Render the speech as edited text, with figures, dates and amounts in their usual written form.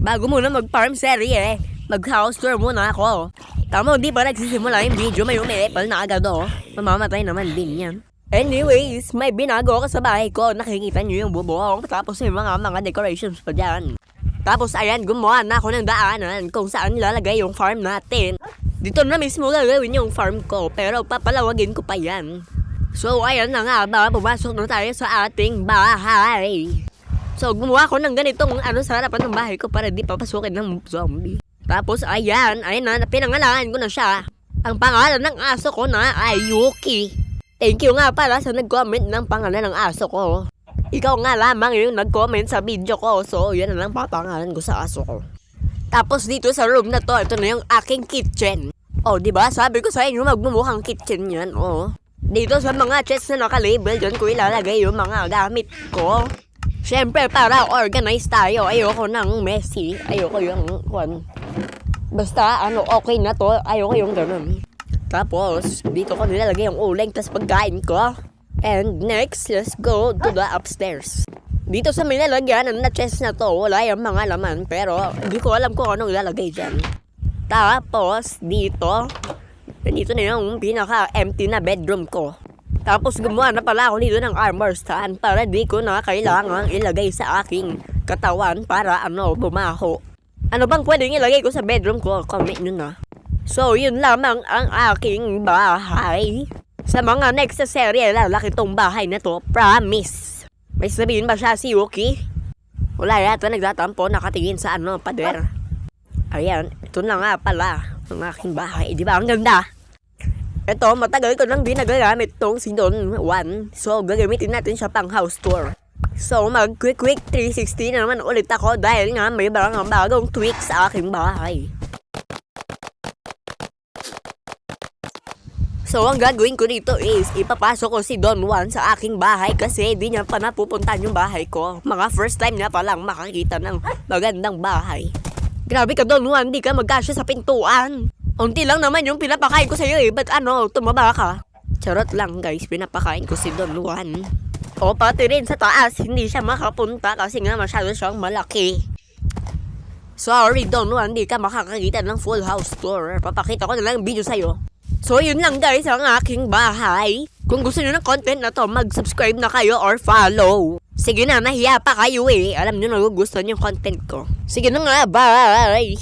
Bago muna mag-farm serye, mag-house tour muna ako. Tama, hindi pa nagsisimula yung video, may umiipal na agad Mamamatay naman din yan. Anyways, may binago ako sa bahay ko. Nakikita niyo yung bubong. Tapos yung mga decorations pa dyan. Tapos ayan, gumawa na ako ng daanan kung saan nilalagay yung farm natin. Dito na mismo gagawin yung farm ko, pero papalawagin ko pa yan. So ayan na nga ba, pumasok na tayo sa ating bahay. So gumawa ko ng ganitong sa harapan ng bahay ko para di papasukin ng zombie. Tapos ayan na, pinangalan ko na siya. Ang pangalan ng aso ko na ay Yuki. Thank you nga pala sa nag-comment ng pangalan ng aso ko. Ikaw nga lamang yung nag-comment sa video ko. So, yan na lang papangalan ko sa aso ko. Tapos dito sa room na to, ito na yung aking kitchen. Oh, diba? Sabi ko sa inyo, magmumukhang kitchen yan. Oh. Dito sa mga chests na naka-label, dyan ko ilalagay yung mga gamit ko. Siyempre, para organize tayo. Ayoko ng messy. Ayoko yung basta, okay na to. Ayoko yung ganun. Tapos, dito ko nilalagay yung uling, tas pagkain ko. And next, let's go to the upstairs. Dito sa may lalagyan na chest na to, wala yung mga laman, pero hindi ko alam kung anong ilalagay dyan. Tapos, dito na yung pinaka-empty na bedroom ko. Tapos, gumawa na pala ako dito ng armor stand para di ko na kailangang ilagay sa aking katawan para bumaho. Ano bang pwedeng ilagay ko sa bedroom ko? Comment nyo na. So, yun lamang ang aking bahay. Sa mga next sa serye, lalaki tong bahay na to. Promise. May sabihin ba siya si Yuki? Wala yata, nagtatampo, nakatingin sa pader. Ayan, ito na nga pala ang aking bahay. Di ba? Ang ganda. Ito, matagal ko nang di nagagamit tong season 1. So, gagamitin natin siya pang house tour. So, mag-quick 360 na naman ulit ako dahil nga may bagong tweak sa aking bahay. So, ang gagawin ko dito is ipapasok ko si Don Juan sa aking bahay kasi di niya pa napupuntahan yung bahay ko. Mga first time niya palang makakita ng magandang bahay. Grabe ka, Don Juan, di ka magkasya sa pintuan. Unti lang naman yung pinapakain ko sa'yo Ba't tumaba ka? Charot lang guys, pinapakain ko si Don Juan. O pati rin sa taas, hindi siya makapunta kasi nga masyado siyang malaki. Sorry Don Juan, di ka makakakita ng full house tour. Papakita ko na lang video sa'yo. So, yun lang guys ang aking bahay. Kung gusto nyo ng content na to, mag-subscribe na kayo or follow. Sige na, nahiya pa kayo Alam nyo na gusto nyo yung content ko. Sige na nga, bye!